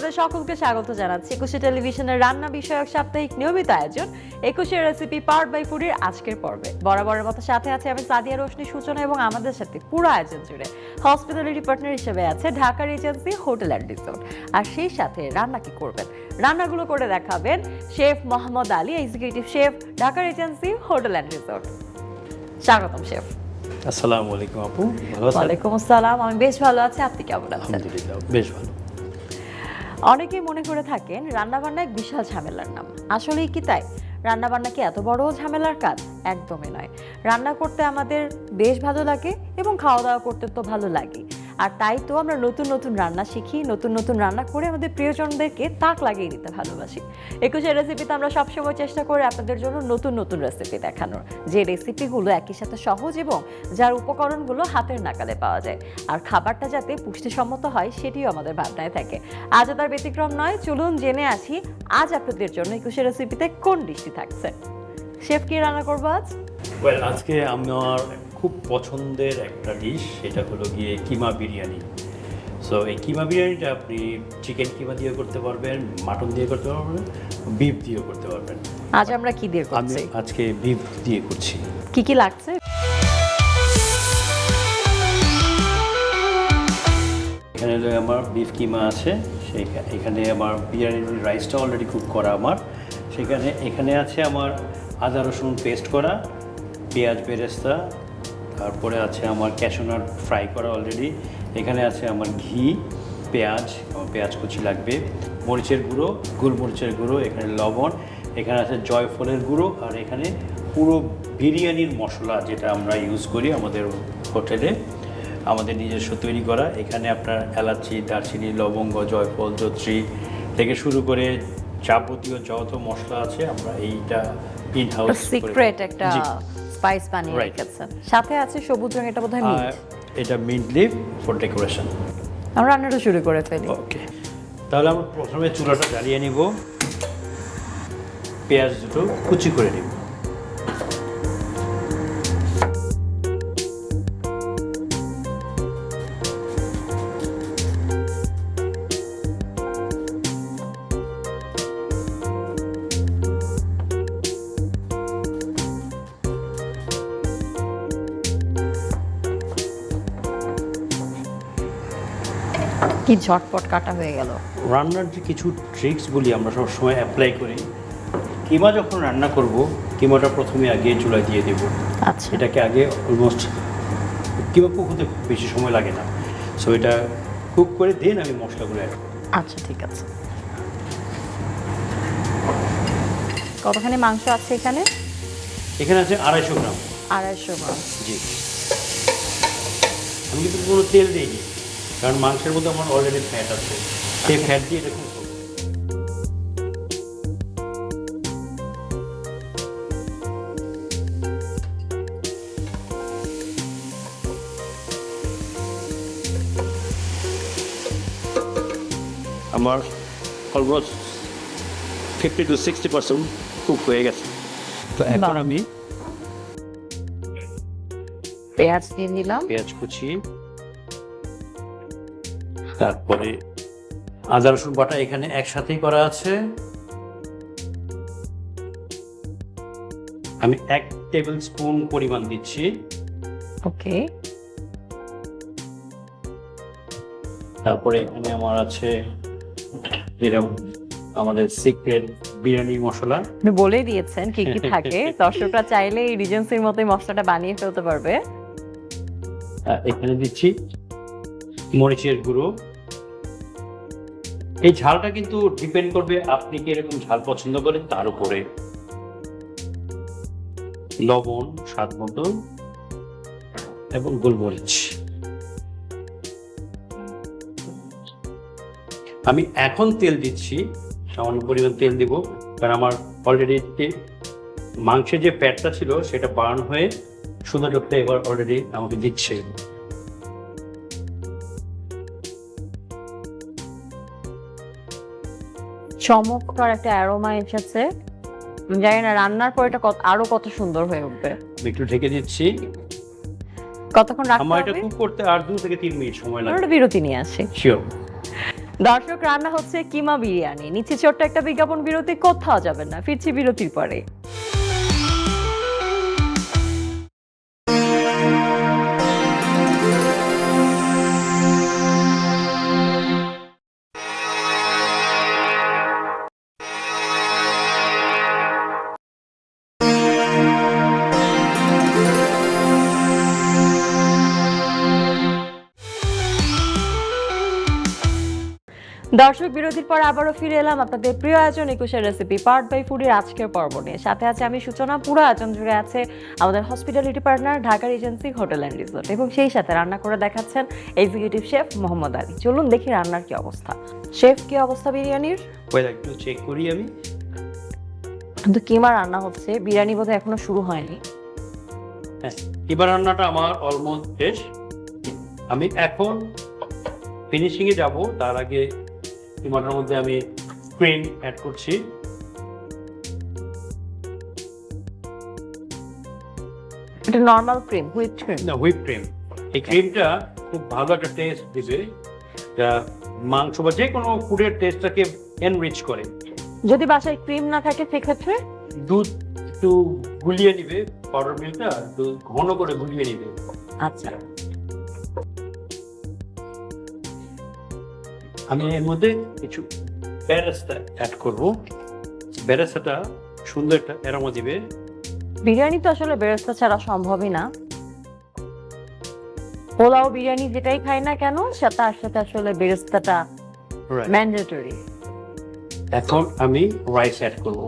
আপনাদের সকলকে স্বাগত জানাচ্ছি একুশে টেলিভিশনের রান্না বিষয়ক সাপ্তাহিক নিয়মিত আয়োজন একুশের রেসিপি পার্ট বাই ফুডের আজকের পর্বে বরাবরের মতো সাথে আছে আমি সাদিয়া রোশনি সূচনা এবং আমাদের সাথে পুরো আয়োজন জুড়ে হসপিটালিটি পার্টনার হিসেবে আছে Dhaka regency hotel and resort. আর সেই সাথে রান্না কি করবেন, রান্নাগুলো করে দেখাবেন chef Mohammad Ali, executive chef, Dhaka regency hotel and resort. স্বাগতম শেফ। আসসালামু আলাইকুম আপু, ভালো আছেন? ওয়ালাইকুম আসসালাম, আমি বেশ ভালো আছি, আপনি কেমন আছেন? আলহামদুলিল্লাহ বেশ ভালো। অনেকেই মনে করে থাকেন রান্নাবান্না এক বিশাল ঝামেলার নাম, আসলেই কি তাই? রান্নাবান্না কি এত বড় ঝামেলার কাজ? একদমই নয়। রান্না করতে আমাদের বেশ ভালো লাগে এবং খাওয়া দাওয়া করতে তো ভালো লাগে, আর তাই তো আমরা নতুন নতুন রান্না শিখি, নতুন নতুন রান্না করে আমাদের প্রিয়জনদেরকে তাক লাগিয়ে দিতে ভালোবাসি। একুশের রেসিপিতে আমরা সবসময় চেষ্টা করি আপনাদের জন্য নতুন নতুন রেসিপি দেখানোর, যে রেসিপিগুলো একই সাথে সহজ এবং যার উপকরণগুলো হাতের নাগালে পাওয়া যায়, আর খাবারটা যাতে পুষ্টিসম্মত হয় সেটিও আমাদের ভাবনায় থাকে। আজ তার ব্যতিক্রম নয়, চলুন জেনে আসি আজ আপনাদের জন্য একুশের রেসিপিতে কোন ডিশটি থাকছে। শেফ কি রান্না করবো আজ? আজকে আমার খুব পছন্দের একটা ডিশ, সেটা হলো গিয়ে কিমা বিরিয়ানি। সো এই কিমা বিরিয়ানিটা আপনি চিকেন কিমা দিয়ে করতে পারবেন, মাটন দিয়ে করতে পারবেন, বিফ দিয়েও করতে পারবেন। আজ আমরা কি দিয়ে করছি? আমি আজকে বিফ দিয়ে করছি। কি কি লাগছে? এখানে আমার বিফ কিমা আছে, এখানে আমার বিরিয়ানির রাইসটা অলরেডি কুক করা আমার, এখানে আছে আমার আদা রসুন পেস্ট করা, পেঁয়াজ বেরেস্তা, তারপরে আছে আমার ক্যাশনাট ফ্রাই করা অলরেডি, এখানে আছে আমার ঘি, পেঁয়াজ কুচি লাগবে, মরিচের গুঁড়ো, গোলমরিচের গুঁড়ো, এখানে লবণ, এখানে আছে জয়ফলের গুঁড়ো, আর এখানে পুরো বিরিয়ানির মশলা যেটা আমরা ইউজ করি আমাদের হোটেলে, আমাদের নিজস্ব তৈরি করা। এখানে আপনার এলাচি, দারচিনি, লবঙ্গ, জয়ফল, জত্রি থেকে শুরু করে যাবতীয় যত মশলা আছে আমরা এইটা ইন হাউস সিক্রেট একটা স্পাইস বানিয়ে রেখেছেন। সাথে আছে সবুজ রঙের, এটা বোধহয় মিন্ট। এটা মিন্ট লিভ ফর ডেকোরেশন। আমরা রান্নাটা শুরু করে ফেলি। ওকে, তাহলে আমরা প্রথমে চুলাটা জ্বালিয়ে নিব, পেঁয়াজ দুটো কুচি করে নিব। কি ঝটপট কাটা হয়ে গেল। রান্নার যে কিছু ট্রিক্সগুলি আমরা সবসময় অ্যাপ্লাই করি, কিমা যখন রান্না করব, কিমাটা প্রথমে আগে চুলায় দিয়ে দেব। আচ্ছা, এটাকে আগে অলমোস্ট কিমা কুক হতে বেশি সময় লাগে না, সো এটা কুক করে দেন আমি মশলাগুলো অ্যাড করব। আচ্ছা ঠিক আছে। কতখানি মাংস আছে এখানে? এখানে আছে 250 গ্রাম। 250 গ্রাম। জি, আমি কিন্তু কোনো তেল দিইনি, কারণ মাংসের মধ্যে আমার অলরেডি ফ্যাট আছে, সেই ফ্যাট দিয়ে এটা কুক করব। আমার অলমোস্ট 50 to 60% কুক হয়ে গেছে। তো এখন আমি পেঁয়াজ দিয়ে দিলাম, পেঁয়াজ কুচি, তারপরে আদা রসুন বাটা এখানে একসাথেই করা আছে। আমি 1 টেবিল স্পুন পরিমাণ দিচ্ছি। ওকে। তারপরে এখানে আমার আছে এরকম আমাদের সিক্রেট বিরিয়ানি মশলা। আপনি বলেই দিয়েছেন কি কি থাকে, দর্শকরা চাইলে এই রিজেন্সির মতোই মশলাটা বানিয়ে ফেলতে পারবে। এখানে দিচ্ছি মরিচের গুঁড়ো। এই ঝালটা কিন্তু ডিপেন্ড করবে আপনি কি এরকম ঝাল পছন্দ করেন তার উপরে। লবণ স্বাদ মতো এবং গোলমরিচ। আমি এখন তেল দিচ্ছি, সামান্য পরিমাণ তেল দিব, কারণ আমার অলরেডি মাংসের যে ফ্যাটটা ছিল সেটা বার্ন হয়ে সুন্দর ফ্লেভার অলরেডি আমাকে দিচ্ছে। চমৎকার একটা অ্যারোমা এসেছে, জানি না রান্নার পর এটা আরো কত সুন্দর হয়ে উঠবে। একটু ঢেকে দিচ্ছি। কতক্ষণ রাখতে হবে? আমার এটা কুক করতে আর 2 থেকে 3 মিনিট সময় লাগবে। আমরা বিরতি নিয়ে আসি। শিওর। দর্শক, রান্না হচ্ছে কিমা বিরিয়ানি। নিচে ছোট্ট একটা বিজ্ঞাপন বিরতি, কোথাও যাবেন না, ফিরছি বিরতির পরে। দর্শক, বিরতির পর আবারও ফিরে এলাম আপনাদের প্রিয় আয়োজন একুশের রেসিপি পার্ট বাই ফুডের আজকের পর্ব নিয়ে। সাথে আছে আমি সূচনা। পুরো আয়োজন জুড়ে আছে আমাদের hospitality partner Dhaka regency hotel and resort, এবং সেই সাথে রান্না করে দেখাচ্ছেন এক্সিকিউটিভ শেফ মোহাম্মদ আলী। চলুন দেখি রান্নার কি অবস্থা। শেফ, কি অবস্থা বিরিয়ানির? একটু চেক করি আমি। কিন্তু কিমা রান্না হচ্ছে, বিরিয়ানি বোধহয় এখনো শুরু হয়নি। হ্যাঁ, এবার রান্নাটা আমার অলমোস্ট শেষ। আমি এখন ফিনিশিং এ যাব, তার আগে কিমাটার মধ্যে আমি ক্রিম অ্যাড করছি। এটা নরমাল ক্রিম, হুইপ ক্রিম? না, হুইপ ক্রিম। এই ক্রিমটা খুব ভালো একটা টেস্ট দিবে, যা মাংস বা যে কোনো ফুডের টেস্টটাকে এনরিচ করে। যদি বাসায় ক্রিম না থাকে সেক্ষেত্রে দুধ একটু গুলিয়ে নিবে, পাউডার মিল্কটা একটু ঘন করে গুলিয়ে নিবে। আচ্ছা, আমি এর মধ্যে কিছু বেরেস্তা অ্যাড করব। বেরেস্তাটা সুন্দর একটা অ্যারোমা দিবে। বিরিয়ানি তো আসলে বেরেস্তা ছাড়া সম্ভবই না। পোলাও বিরিয়ানি যেটাই খাই না কেন, তার সাথে আসলে বেরেস্তাটা ম্যান্ডেটরি। এখন আমি রাইস অ্যাড করব।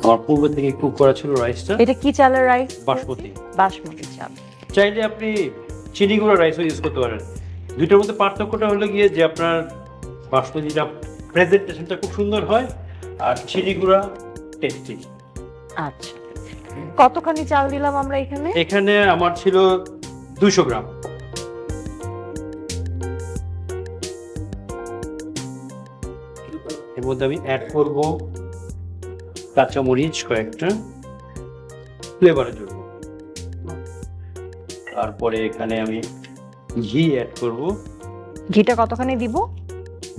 আমার পূর্ব থেকে কুক করা ছিল রাইসটা। এটা কি চালের রাইস? বাসমতি। বাসমতি চাল। চাইলে আপনি চিনি গুঁড়া রাইসও ইউজ করতে পারেন। দুইটার মধ্যে পার্থক্যটা হলো গিয়ে যে আপনার বাসমতিটা প্রেজেন্টেশনটা খুব সুন্দর হয়, আর চিনি গুঁড়া টেস্টি। আচ্ছা, কতখানি চাল দিলাম আমরা এখানে? এখানে আমার ছিল 200 গ্রাম। এর মধ্যে আমি অ্যাড করব কাঁচামরিচ কয়েকটা ফ্লেভারের জন্য। তারপরে এখানে আমি ঘি অ্যাড করব। ঘিটা কতখানি দিব?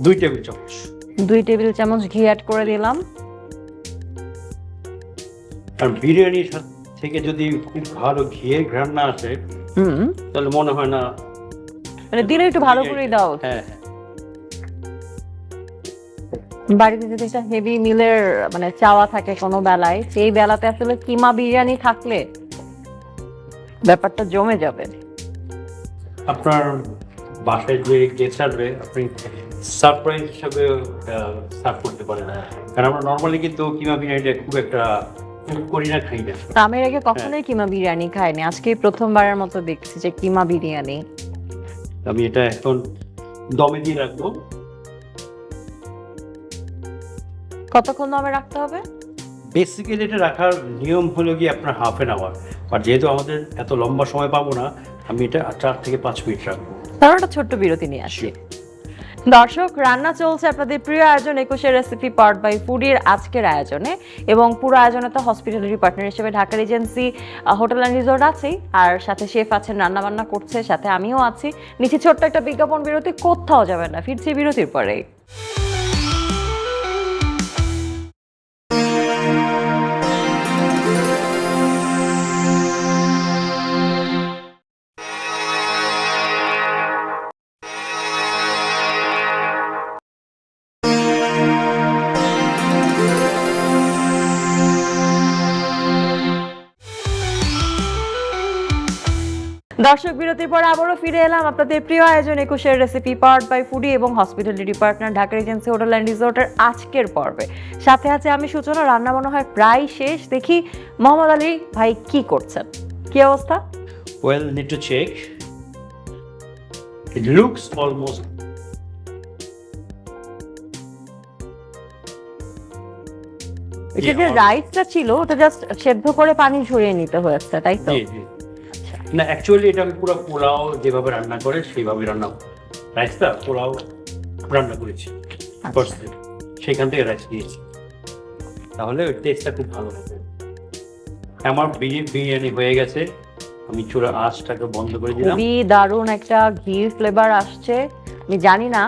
2 টেবিল চামচ। 2 টেবিল চামচ ঘি অ্যাড করে দিলাম। আর বিরিয়ানির থেকে যদি খুব ভালো ঘিয়ের ঘ্রাণ না আসে, তাহলে মনে হয় না, মানে দিলে একটু ভালো করে দাও। হ্যাঁ, বাড়িতে যদি একটা হেভি মিলের মানে চাওয়া থাকে কোনো বেলায়, সেই বেলাতে আসলে কিমা বিরিয়ানি থাকলে ব্যাপারটা জমে যাবে। আপনার বাসায় যে গেস্ট আসবে, আপনি সারপ্রাইজ হিসাবে সার্ভ করতে পারেন। কারণ আমরা নর্মালি কিন্তু কিমা বিরিয়ানিটা খুব একটা করি না, খাই না। আমি এর আগে কখনোই কিমা বিরিয়ানি খাইনি, আজকে প্রথমবারের মতো দেখছি যে কিমা বিরিয়ানি। আমি এটা এখন দমে দিয়ে রাখবো। কতক্ষণ দমে রাখতে হবে? বেসিক্যালি এটা রাখার নিয়ম হলো গিয়ে আপনার হাফ অ্যান আওয়ার, আর যেহেতু আমাদের এত লম্বা সময় পাবো না, আমি এটা 4 থেকে 5 মিনিট রাখবো। তারপর একটা ছোট্ট বিরতি নিয়ে আসি। দর্শক, রান্না চলছে আপনাদের প্রিয় আয়োজন একুশের রেসিপি পার্ট বাই ফুডের আজকের আয়োজনে, এবং পুরো আয়োজনে তো হসপিটালিটি পার্টনার হিসেবে Dhaka regency hotel and resort আছেই, আর সাথে শেফ আছেন, রান্না বান্না করছে, সাথে আমিও আছি। নিচে ছোট্ট একটা বিজ্ঞাপন বিরতি, কোথাও যাবেন না, ফিরছি বিরতির পরে। দর্শক, বিরতির পর আবারও ফিরে এলাম আপনাদের প্রিয় আয়োজন একুশের রেসিপি পার্ট বাই ফুডি এবং hospitality partner Dhaka regency hotel and রিসোর্টের আজকের পর্বে। সাথে আছে আমি সূচনা। রান্না মনে হয় প্রায় শেষ। দেখি মোহাম্মদ আলী ভাই কি করছেন, কি অবস্থা? Well, need to check. It looks almost. এটা যে রাইসটা ছিল ওটা জাস্ট সেদ্ধ করে পানি ঝরিয়ে নিতে হয়েছে, তাই তো? জি জি। না, অ্যাকচুয়ালি এটা আমি পুরো পোলাও যেভাবে রান্না করে সেইভাবে রান্না, রাইসটা পোলাও রান্না করেছি, সেখান থেকে রাইস দিয়েছি, তাহলে ওই টেস্টটা খুব ভালো হবে। আমার বিরিয়ানি হয়ে গেছে, আমি চুলা আঁচটাকে বন্ধ করে দিলাম। খুবই দারুণ একটা ঘি ফ্লেভার আসছে, আমি জানি না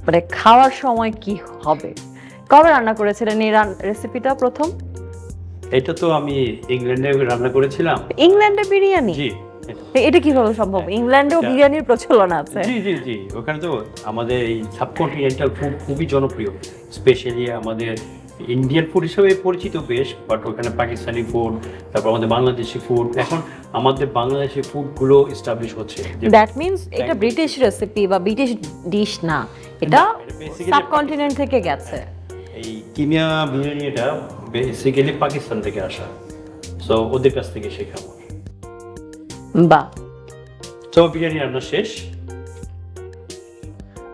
মানে খাওয়ার সময় কি হবে। কবে রান্না করেছিলেন এই রেসিপিটা প্রথম? এটা তো আমি ইংল্যান্ডে রান্না করেছিলাম। ইংল্যান্ডে বিরিয়ানি? জি। এটা কিভাবে সম্ভব? ইংল্যান্ডেও বিরিয়ানির প্রচলন আছে। জি জি জি, ওখানে তো আমাদের এই সাবকন্টিনেন্টাল ফুড খুবই জনপ্রিয়, স্পেশালি আমাদের ইন্ডিয়ান ফুড হিসেবে পরিচিত বেশ, বাট ওখানে পাকিস্তানি ফুড, তারপর আমাদের বাংলাদেশি ফুড, এখন আমাদের বাংলাদেশি ফুডগুলো এস্টাবলিশ হচ্ছে। দ্যাট মিন্স এটা ব্রিটিশ রেসিপি বা ব্রিটিশ ডিশ না, এটা সাবকন্টিনেন্ট থেকে গেছে। এই কিমিয়া বিরিয়ানি এটা বেসিক্যালি পাকিস্তান থেকে আসা, সো ওদের কাছ থেকে শেখা। বাহ, তো বিরিয়ানি রান্না শেষ,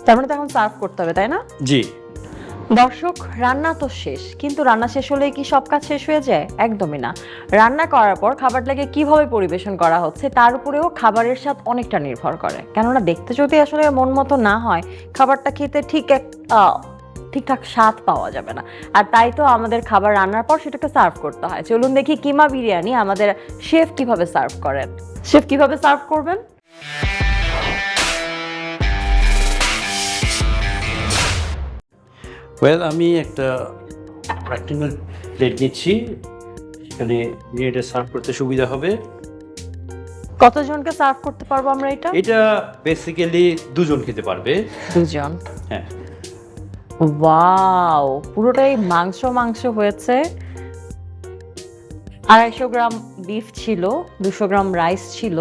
তার মানে তো এখন সার্ভ করতে হবে, তাই না? জি। দর্শক, রান্না তো শেষ, কিন্তু রান্না শেষ হলে কি সব কাজ শেষ হয়ে যায়? একদমই না। রান্না করার পর খাবারটাকে কিভাবে পরিবেশন করা হচ্ছে তার উপরেও খাবারের স্বাদ অনেকটা নির্ভর করে। কেননা দেখতে যদি আসলে মন মতো না হয়, খাবারটা খেতে ঠিকঠাক স্বাদ পাওয়া যাবে না। আর তাই তো আমাদের খাবার রান্নার পর সেটাকে সার্ভ করতে হয়। চলুন দেখি কিমা বিরিয়ানি আমাদের শেফ কিভাবে সার্ভ করেন। শেফ কিভাবে সার্ভ করবেন? ওয়েল, আমি একটা রেক্ট্যাঙ্গেল প্লেট নিচ্ছি, এখানে বিরিয়ানিটা সার্ভ করতে সুবিধা হবে। কতজনকে সার্ভ করতে পারবো আমরা এটা? এটা বেসিক্যালি দুজন খেতে পারবে। দুজন? হ্যাঁ। ওয়াও, পুরোটাই মাংস মাংস হয়েছে। 250 গ্রাম বিফ ছিল, 200 গ্রাম রাইস ছিল।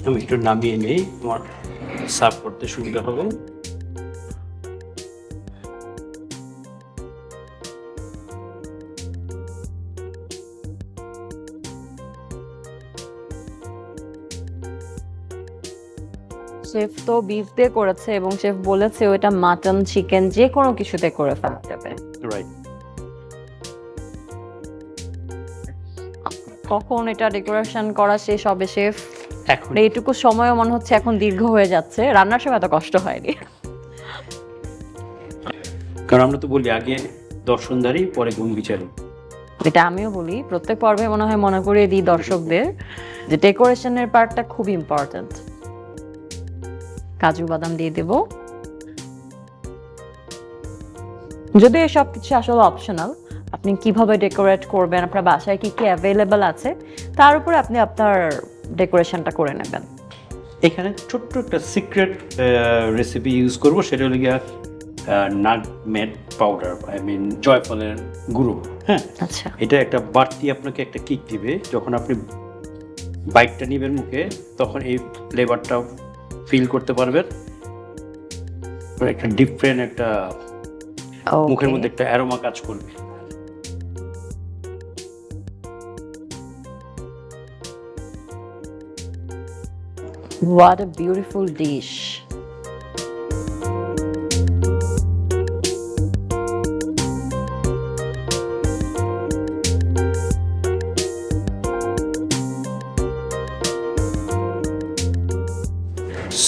আমি একটু নামিয়ে নেই, তোমার সার্ভ করতে সুবিধা হবে। শেফ তো বিফ দিয়ে করেছে এবং শেফ বলেছে ওটা মাটন, চিকেন যে কোনো কিছুতে করে ফেলতে হবে। রাইট। কখন এটা ডেকোরেশন করা শেষ হবে শেফ? এখন এইটুকু সময়ও মনে হচ্ছে এখন দীর্ঘ হয়ে যাচ্ছে। রান্নার সময় এত কষ্ট হয়নি। কারণ আমরা তো বলি আগে দর্শনদারি পরে গুণ বিচারি। এটা আমিও বলি, প্রত্যেক পর্বে মনে হয় মনে করিয়ে দিই দর্শকদের যে ডেকোরেশনের পার্টটা খুব ইম্পর্টেন্ট। কাজু বাদাম দিয়ে দেব, যদি এসব কিছু আসলে অপশনাল। আপনি কিভাবে ডেকোরেট করবেন, আপনার বাসায় কি কি অ্যাভেলেবল আছে তার উপরে আপনি আপনার ডেকোরেশনটা করে নেবেন। এখানে ছোট্ট একটা সিক্রেট রেসিপি ইউজ করব, সেটা হলো গিয়া নাটমেগ পাউডার, আই মিন জয়ফলের গুঁড়ো। হ্যাঁ, আচ্ছা। এটা একটা বাড়তি আপনাকে একটা কিক দিবে। যখন আপনি বাইটটা নিবেন মুখে, তখন এই ফ্লেভারটা ফিল করতে পারবেন। একটা ডিফারেন্ট একটা মুখের মধ্যে একটা অ্যারোমা কাজ করবে। What a beautiful dish.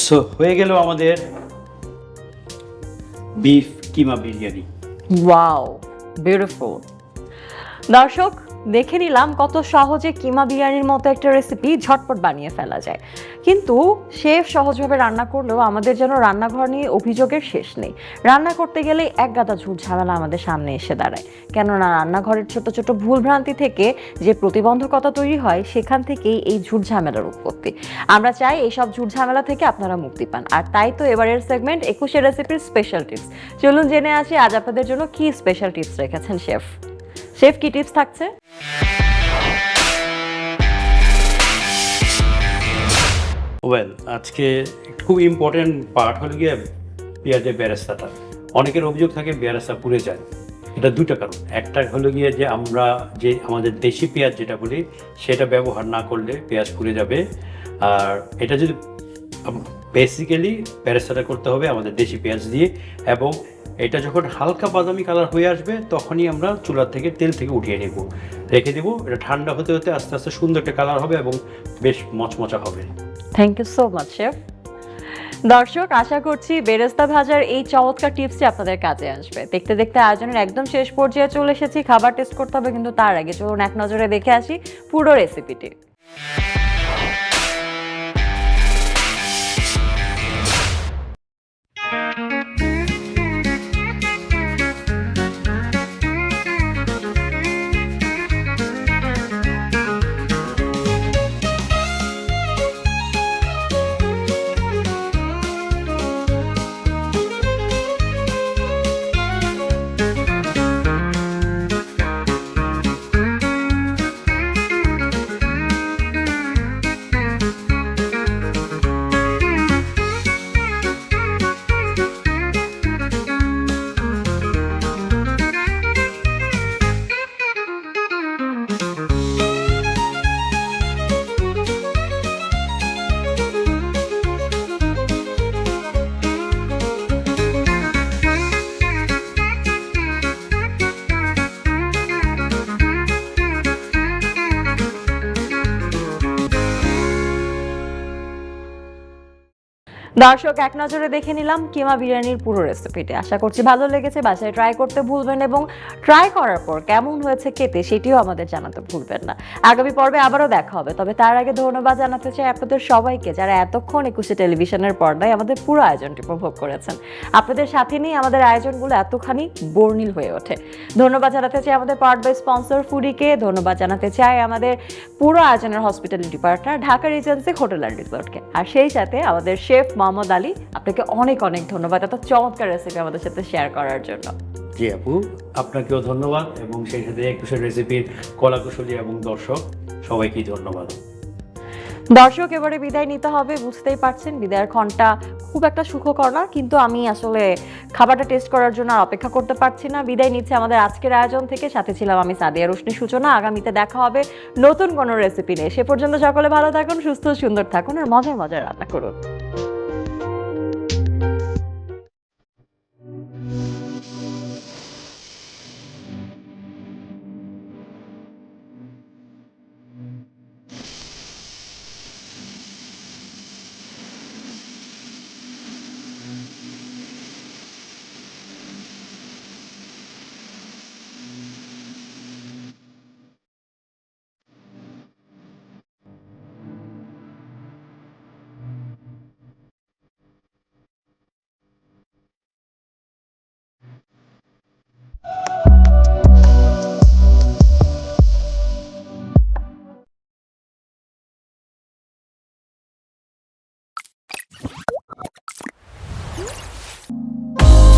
So হয়ে গেল আমাদের beef keema biryani. Wow, beautiful. দর্শক, দেখে নিলাম কত সহজে কিমা বিরিয়ানির মতো একটা রেসিপি ঝটপট বানিয়ে ফেলা যায়। কিন্তু শেফ সহজভাবে রান্না করলেও আমাদের যেন রান্নাঘর নিয়ে অভিযোগের শেষ নেই। রান্না করতে গেলে এক গাদা ঝুট ঝামেলা আমাদের সামনে এসে দাঁড়ায়। কেননা রান্নাঘরের ছোট ছোট ভুলভ্রান্তি থেকে যে প্রতিবন্ধকতা তৈরি হয়, সেখান থেকেই এই ঝুট ঝামেলার উৎপত্তি। আমরা চাই এইসব ঝুট ঝামেলা থেকে আপনারা মুক্তি পান। আর তাই তো এবারের সেগমেন্ট একুশে রেসিপির স্পেশাল টিপস। চলুন জেনে আসি আজ আপনাদের জন্য কি স্পেশাল টিপস রেখেছেন শেফ। শেফ, কি টিপস থাকছে? ওয়েল, আজকে খুব ইম্পর্টেন্ট পার্ট হলো গিয়ে পেঁয়াজের বেরেস্তাটা। অনেকের অভিযোগ থাকে বেরেস্তা পুড়ে যায়। এটা দুটো কারণ। একটা হলো গিয়ে যে আমরা যে আমাদের দেশি পেঁয়াজ যেটা বলি, সেটা ব্যবহার না করলে পেঁয়াজ পুড়ে যাবে। আর এটা যদি বেসিক্যালি বেরেস্তাটা করতে হবে আমাদের দেশি পেঁয়াজ দিয়ে, এবং এটা যখন হালকা বাদামি কালার হয়ে আসবে তখনই আমরা চুলা থেকে তেল থেকে উঠিয়ে নেব, রেখে দেবো। এটা ঠান্ডা হতে হতে আস্তে আস্তে সুন্দর একটা কালার হবে এবং বেশ মচমচা হবে। Thank you so much chef. দর্শক, আশা করছি বেরেস্তা ভাজার এই চমৎকার টিপসটি আপনাদের কাজে আসবে। দেখতে দেখতে আয়োজনের একদম শেষ পর্যায়ে চলে এসেছি। খাবার টেস্ট করতে হবে, কিন্তু তার আগে চলুন এক নজরে দেখে আসি পুরো রেসিপিটি। দর্শক, এক নজরে দেখে নিলাম কিমা বিরিয়ানির পুরো রেসিপিটি। আশা করছি ভালো লেগেছে। বাসায় ট্রাই করতে ভুলবেন এবং ট্রাই করার পর কেমন হয়েছে খেতে সেটিও আমাদের জানাতে ভুলবেন না। আগামী পর্বে আবারও দেখা হবে, তবে তার আগে ধন্যবাদ জানাতে চাই আপনাদের সবাইকে যারা এতক্ষণ একুশে টেলিভিশনের পর্দায় আমাদের পুরো আয়োজনটি উপভোগ করেছেন। আপনাদের সাথে নিয়ে আমাদের আয়োজনগুলো এতখানি বর্ণিল হয়ে ওঠে। ধন্যবাদ জানাতে চাই আমাদের পার্ট বাই স্পন্সর ফুডিকে। ধন্যবাদ জানাতে চাই আমাদের পুরো আয়োজনের hospitality partner Dhaka regency hotel and রিসোর্টকে। আর সেই সাথে আমাদের শেফ মোহাম্মদ আলী, আপনাকে অনেক অনেক ধন্যবাদ এত চমৎকার রেসিপি আমাদের সাথে শেয়ার করার জন্য। জি আপু, আপনাকেও ধন্যবাদ, এবং সেই সাথে একুশের রেসিপির কলাকুশলী এবং দর্শক সবাইকেই ধন্যবাদ। দর্শক, এবারে বিদায় নিতে হবে। বুঝতেই পারছেন বিদায়ের ক্ষণটা খুব একটা সুখকর না, কিন্তু আমি আসলে খাবারটা টেস্ট করার জন্য আর অপেক্ষা করতে পারছি না। বিদায় নিচ্ছে আমাদের আজকের আয়োজন থেকে। সাথে ছিলাম আমি সাদিয়া রোশনি সূচনা। আগামীতে দেখা হবে নতুন কোনো রেসিপি নিয়ে। সে পর্যন্ত সকলে ভালো থাকুন, সুস্থ সুন্দর থাকুন, আর মজায় মজায় রান্না করুন।